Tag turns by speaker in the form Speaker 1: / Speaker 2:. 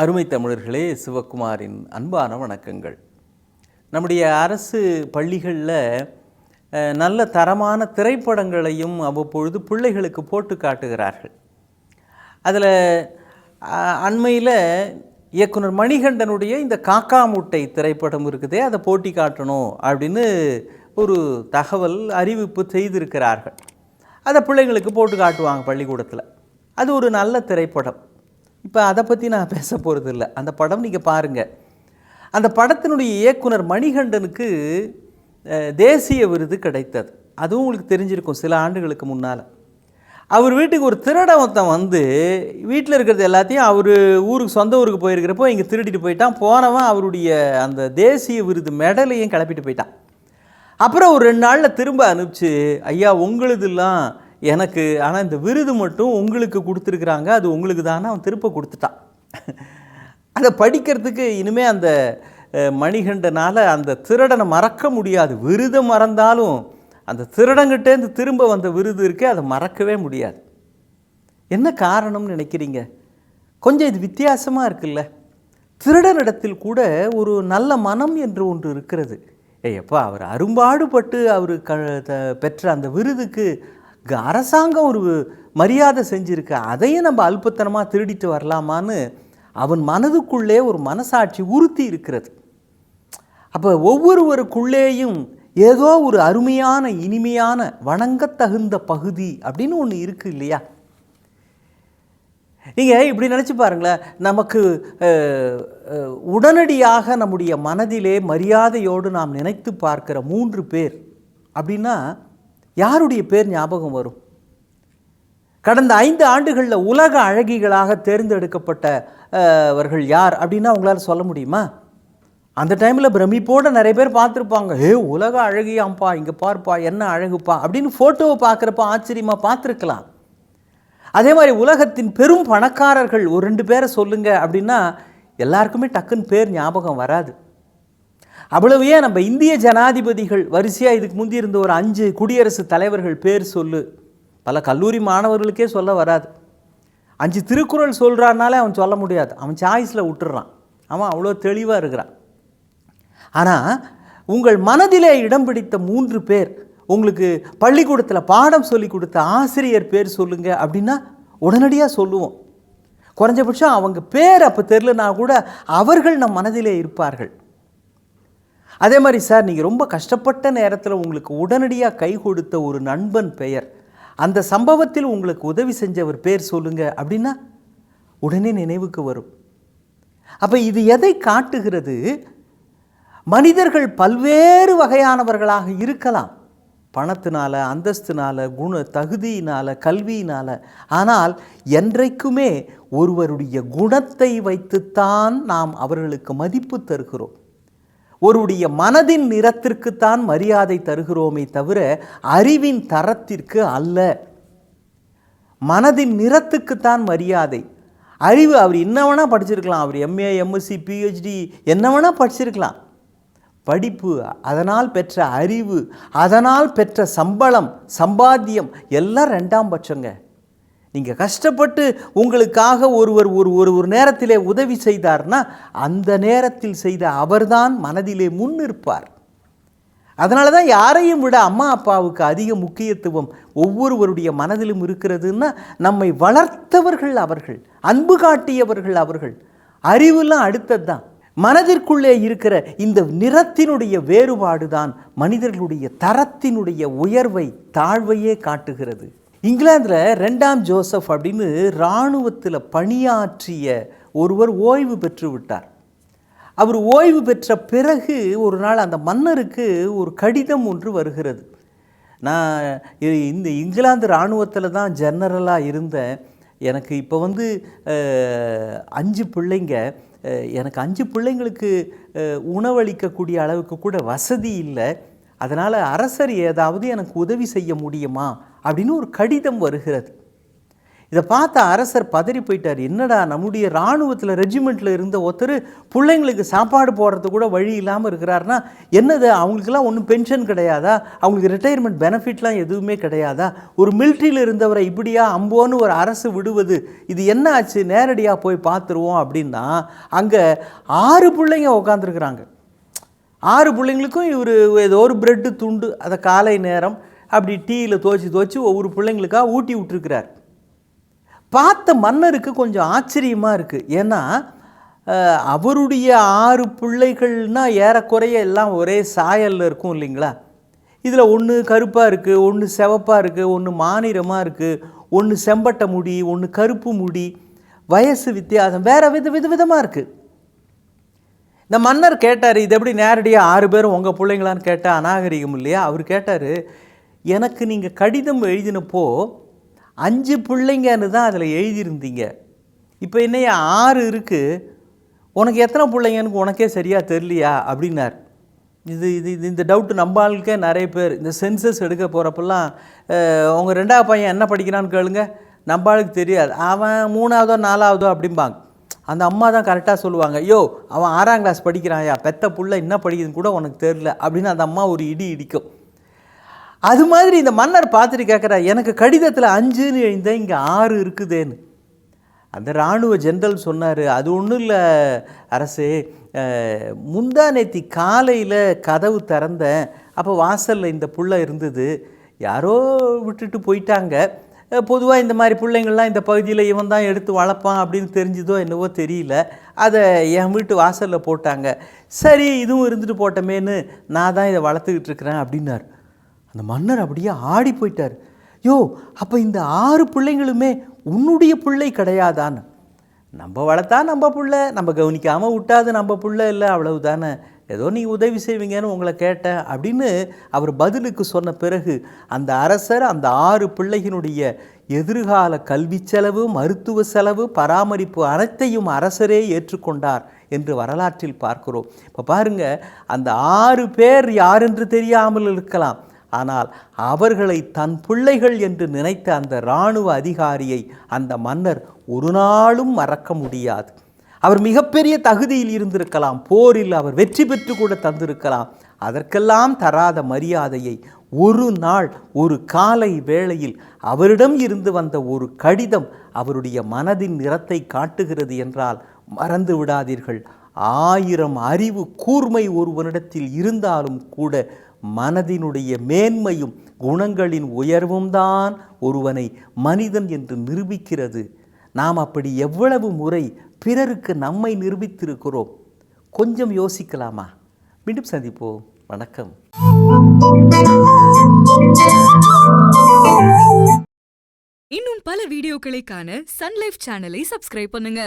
Speaker 1: அருமை தமிழர்களே, சிவகுமாரின் அன்பான வணக்கங்கள். நம்முடைய அரசு பள்ளிகளில் நல்ல தரமான திரைப்படங்களையும் அவ்வப்பொழுது பிள்ளைகளுக்கு போட்டு காட்டுகிறார்கள். அதில் அண்மையில் இயக்குனர் மணிகண்டனுடைய இந்த காக்கா முட்டை திரைப்படம் இருக்குதே, அதை போட்டி காட்டணும் அப்படின்னு ஒரு தகவல் அறிவிப்பு செய்திருக்கிறார்கள். அதை பிள்ளைங்களுக்கு போட்டு காட்டுவாங்க பள்ளிக்கூடத்தில். அது ஒரு நல்ல திரைப்படம். இப்போ அதை பற்றி நான் பேச போகிறது இல்லை. அந்த படம் நீங்கள் பாருங்கள். அந்த படத்தினுடைய இயக்குனர் மணிகண்டனுக்கு தேசிய விருது கிடைத்தது. அதுவும் உங்களுக்கு தெரிஞ்சிருக்கும் சில ஆண்டுகளுக்கு முன்னால். அவர் வீட்டுக்கு ஒரு திருடவத்தன் வந்து வீட்டில் இருக்கிறது எல்லாத்தையும் அவர் ஊருக்கு சொந்த ஊருக்கு போயிருக்கிறப்போ இங்கே திருடிட்டு போயிட்டான். போனவன் அவருடைய அந்த தேசிய விருது மெடலையும் கிளப்பிட்டு போயிட்டான். அப்புறம் ஒரு 2 நாளில் திரும்ப அனுப்பிச்சு, ஐயா உங்களுதெல்லாம் எனக்கு, ஆனால் இந்த விருது மட்டும் உங்களுக்கு கொடுத்துருக்குறாங்க, அது உங்களுக்கு தானே அவன் திருப்ப கொடுத்துட்டான். அதை படிக்கிறதுக்கு இனிமேல் அந்த மணிகண்டனால் அந்த திருடனை மறக்க முடியாது. விருதை மறந்தாலும் அந்த திருடங்கிட்டேருந்து திரும்ப வந்த விருது இருக்கே, அதை மறக்கவே முடியாது. என்ன காரணம்னு நினைக்கிறீங்க? கொஞ்சம் இது வித்தியாசமாக இருக்குல்ல. திருடனிடத்தில் கூட ஒரு நல்ல மனம் என்று ஒன்று இருக்கிறது. எப்பா அவர் அரும்பாடுபட்டு அவர் பெற்ற அந்த விருதுக்கு அரசாங்கம் ஒரு மரியாதை செஞ்சுருக்கு, அதையும் நம்ம அல்பத்தனமாக திருடிட்டு வரலாமான்னு அவன் மனதுக்குள்ளே ஒரு மனசாட்சி உறுத்தி இருக்கிறது. அப்போ ஒவ்வொருவருக்குள்ளேயும் ஏதோ ஒரு அருமையான இனிமையான வணங்கத்தகுந்த பகுதி அப்படின்னு ஒன்று இருக்குது இல்லையா? நீங்கள் இப்படி நினச்சி பாருங்களேன். நமக்கு உடனடியாக நம்முடைய மனதிலே மரியாதையோடு நாம் நினைத்து பார்க்கிற 3 பேர் அப்படின்னா யாருடைய பேர் ஞாபகம் வரும்? கடந்த 5 ஆண்டுகளில் உலக அழகிகளாக தேர்ந்தெடுக்கப்பட்டவர்கள் யார் அப்படின்னா உங்களால் சொல்ல முடியுமா? அந்த டைமில் பிரமிப்போடு நிறைய பேர் பார்த்துருப்பாங்க. உலக அழகியாம்ப்பா, இங்கே பார்ப்பா, என்ன அழகுப்பா அப்படின்னு ஃபோட்டோவை பார்க்குறப்ப ஆச்சரியமாக பார்த்துருக்கலாம். அதே மாதிரி உலகத்தின் பெரும் பணக்காரர்கள் ஒரு 2 பேரை சொல்லுங்க அப்படின்னா எல்லாருக்குமே டக்குன்னு பேர் ஞாபகம் வராது. அவ்வளவையே நம்ம இந்திய ஜனாதிபதிகள் வரிசையாக இதுக்கு முந்தி இருந்த ஒரு 5 குடியரசுத் தலைவர்கள் பேர் சொல்லு, பல கல்லூரி மாணவர்களுக்கே சொல்ல வராது. 5 திருக்குறள் சொல்கிறான்னாலே அவன் சொல்ல முடியாது, அவன் சாய்ஸில் விட்டுறான். அவன் அவ்வளோ தெளிவாக இருக்கிறான். ஆனால் உங்கள் மனதிலே இடம் பிடித்த 3 பேர், உங்களுக்கு பள்ளிக்கூடத்தில் பாடம் சொல்லி கொடுத்த ஆசிரியர் பேர் சொல்லுங்க அப்படின்னா உடனடியாக சொல்லுவோம். குறைஞ்சபட்சம் அவங்க பேர் அப்போ தெரிலனா கூட அவர்கள் நம் மனதிலே இருப்பார்கள். அதே மாதிரி சார், நீங்கள் ரொம்ப கஷ்டப்பட்ட நேரத்தில் உங்களுக்கு உடனடியாக கை கொடுத்த ஒரு நண்பன் பெயர், அந்த சம்பவத்தில் உங்களுக்கு உதவி செஞ்சவர் பேர் சொல்லுங்க அப்படின்னா உடனே நினைவுக்கு வரும். அப்போ இது எதை காட்டுகிறது? மனிதர்கள் பல்வேறு வகையானவர்களாக இருக்கலாம், பணத்தினால, அந்தஸ்தினால, தகுதியினால், கல்வியினால். ஆனால் என்றைக்குமே ஒருவருடைய குணத்தை வைத்துத்தான் நாம் அவர்களுக்கு மதிப்பு தருகிறோம். ஒருவருடைய மனதின் நிறத்திற்குத்தான் மரியாதை தருகிறோமே தவிர அறிவின் தரத்திற்கு அல்ல. மனதின் நிறத்துக்குத்தான் மரியாதை. அறிவு அவர் என்ன வேணால் படிச்சிருக்கலாம், அவர் MA, MSc, PhD என்ன வேணால் படிச்சிருக்கலாம். படிப்பு, அதனால் பெற்ற அறிவு, அதனால் பெற்ற சம்பளம், சம்பாத்தியம் எல்லாம் 2ஆம் பட்சங்க. நீங்கள் கஷ்டப்பட்டு உங்களுக்காக ஒருவர் ஒரு நேரத்திலே உதவி செய்தார்னா அந்த நேரத்தில் செய்த அவர்தான் மனதிலே முன்னிற்பார். அதனால தான் யாரையும் விட அம்மா அப்பாவுக்கு அதிக முக்கியத்துவம் ஒவ்வொருவருடைய மனதிலும் இருக்கிறதுன்னா நம்மை வளர்த்தவர்கள் அவர்கள், அன்பு காட்டியவர்கள் அவர்கள். அறிவுலாம் அடுத்தது தான். மனதிற்குள்ளே இருக்கிற இந்த நிறத்தினுடைய வேறுபாடு தான் மனிதர்களுடைய தரத்தினுடைய உயர்வை தாழ்வையே காட்டுகிறது. இங்கிலாந்தில் 2ஆம் ஜோசப் அப்படின்னு இராணுவத்தில் பணியாற்றிய ஒருவர் ஓய்வு பெற்று விட்டார். அவர் ஓய்வு பெற்ற பிறகு ஒரு நாள் அந்த மன்னருக்கு ஒரு கடிதம் ஒன்று வருகிறது. நான் இந்த இங்கிலாந்து இராணுவத்தில் தான் ஜெனரலாக இருந்தேன். எனக்கு இப்போ 5 பிள்ளைங்க, எனக்கு 5 பிள்ளைங்களுக்கு உணவளிக்கக்கூடிய அளவுக்கு கூட வசதி இல்லை. அதனால் அரசர் ஏதாவது எனக்கு உதவி செய்ய முடியுமா அப்படின்னு ஒரு கடிதம் வருகிறது. இதை பார்த்த அரசர் பதறி போயிட்டார். என்னடா நம்முடைய இராணுவத்தில் ரெஜிமெண்ட்டில் இருந்த ஒருத்தர் பிள்ளைங்களுக்கு சாப்பாடு போடுறது கூட வழி இல்லாமல் இருக்கிறாருன்னா என்னது, அவங்களுக்கெல்லாம் ஒன்றும் பென்ஷன் கிடையாதா, அவங்களுக்கு ரிட்டையர்மெண்ட் பெனிஃபிட்லாம் எதுவுமே கிடையாதா, ஒரு மிலிட்ரியில் இருந்தவரை இப்படியா அம்போன்னு ஒரு அரசு விடுவது, இது என்ன ஆச்சு, நேரடியாக போய் பார்த்துருவோம் அப்படின்னா அங்கே 6 பிள்ளைங்க உட்காந்துருக்குறாங்க. 6 பிள்ளைங்களுக்கும் இவர் ஏதோ ஒரு பிரெட்டு துண்டு அதை காலை நேரம் அப்படி டீயில் துவச்சி ஒவ்வொரு பிள்ளைங்களுக்காக ஊட்டி விட்டுருக்கிறார். பார்த்த மன்னருக்கு கொஞ்சம் ஆச்சரியமாக இருக்குது. ஏன்னா அவருடைய 6 பிள்ளைகள்னால் ஏறக்குறைய எல்லாம் ஒரே சாயலில் இருக்கும் இல்லைங்களா. இதில் ஒன்று கருப்பாக இருக்குது, ஒன்று சிவப்பாக இருக்குது, ஒன்று மாநிறமாக இருக்குது, ஒன்று செம்பட்டை முடி, ஒன்று கருப்பு முடி, வயசு வித்தியாசம் வேறு விதமாக இருக்குது. இந்த மன்னர் கேட்டார், இது எப்படி நேரடியாக 6 பேரும் உங்கள் பிள்ளைங்களான்னு கேட்டால் அநாகரிகம் இல்லையா. அவர் கேட்டார், எனக்கு நீங்கள் கடிதம் எழுதினப்போ 5 பிள்ளைங்கன்னு தான் அதில் எழுதியிருந்தீங்க, இப்போ என்னையா 6 இருக்குது, உனக்கு எத்தனை பிள்ளைங்கன்னு உனக்கே சரியாக தெரியலையா அப்படின்னார். இந்த டவுட்டு நம்ம ஆளுக்கே நிறைய பேர் இந்த சென்சஸ் எடுக்க போகிறப்பெல்லாம் உங்கள் 2வது பையன் என்ன படிக்கிறான்னு கேளுங்க, நம்ம ஆளுக்கு தெரியாது, அவன் 3ஆவதோ 4ஆவதோ அப்படிம்பாங்க. அந்த அம்மா தான் கரெக்டாக சொல்லுவாங்க, யோ அவன் 6ஆம் கிளாஸ் படிக்கிறான்யா, பெத்த புள்ள என்ன படிக்குதுன்னு கூட உனக்கு தெரியல அப்படின்னு அந்த அம்மா ஒரு இடிக்கும். அது மாதிரி இந்த மன்னர் பார்த்துட்டு கேட்குறா, எனக்கு கடிதத்தில் 5ன்னு எழுந்தேன், இங்கே 6 இருக்குதேன்னு. அந்த இராணுவ ஜென்ரல் சொன்னார், அது ஒன்றும் இல்லை அரசே, முந்தா நேத்தி காலையில் கதவு திறந்தேன், அப்போ வாசலில் இந்த புள்ள இருந்தது, யாரோ விட்டுட்டு போயிட்டாங்க, பொதுவாக இந்த மாதிரி பிள்ளைங்கள்லாம் இந்த பகுதியில் இவன் தான் எடுத்து வளர்ப்பான் அப்படின்னு தெரிஞ்சதோ என்னவோ தெரியல, அதை என் வீட்டு வாசலில் போட்டாங்க, சரி இதுவும் இருந்துட்டு போட்டமேன்னு நான் தான் இதை வளர்த்துக்கிட்டு இருக்கிறேன் அப்படின்னார். அந்த மன்னர் அப்படியே ஆடி போயிட்டார். யோ அப்போ இந்த 6 பிள்ளைங்களுமே உன்னுடைய பிள்ளை கிடையாதான்னு. நம்ம வளர்த்தா நம்ம பிள்ளை, நம்ம கவனிக்காமல் விட்டாது நம்ம பிள்ளை இல்லை, அவ்வளவு தானே, ஏதோ நீ உதவி செய்வீங்கன்னு உங்களை கேட்டேன் அப்படின்னு அவர் பதிலுக்கு சொன்ன பிறகு அந்த அரசர் அந்த 6 பிள்ளைகளுடைய எதிர்கால கல்வி செலவு, மருத்துவ செலவு, பராமரிப்பு அனைத்தையும் அரசரே ஏற்றுக்கொண்டார் என்று வரலாற்றில் பார்க்கிறோம். இப்போ பாருங்கள், அந்த 6 பேர் யாரென்று தெரியாமல் இருக்கலாம், ஆனால் அவர்களை தன் பிள்ளைகள் என்று நினைத்த அந்த இராணுவ அதிகாரியை அந்த மன்னர் ஒரு நாளும் மறக்க முடியாது. அவர் மிகப்பெரிய தகுதியில் இருந்திருக்கலாம், போரில் அவர் வெற்றி பெற்று கூட தந்திருக்கலாம், அதற்கெல்லாம் தராத மரியாதையை ஒரு நாள் ஒரு காலை வேளையில் அவரிடம் இருந்து வந்த ஒரு கடிதம் அவருடைய மனதின் நிறத்தை காட்டுகிறது என்றால் மறந்து விடாதீர்கள். 1000 அறிவு கூர்மை ஒருவனிடத்தில் இருந்தாலும் கூட மனதினுடைய மேன்மையும் குணங்களின் உயர்வும் தான் ஒருவனை மனிதன் என்று நிரூபிக்கிறது. நாம் அப்படி எவ்வளவு முறை பிறருக்கு நம்மை நிரூபித்திருக்கிறோம், கொஞ்சம் யோசிக்கலாமா? மீண்டும் சந்திப்போம். வணக்கம்.
Speaker 2: இன்னும் பல வீடியோக்களை காண சன் லைஃப் சேனலை சப்ஸ்கிரைப் பண்ணுங்க.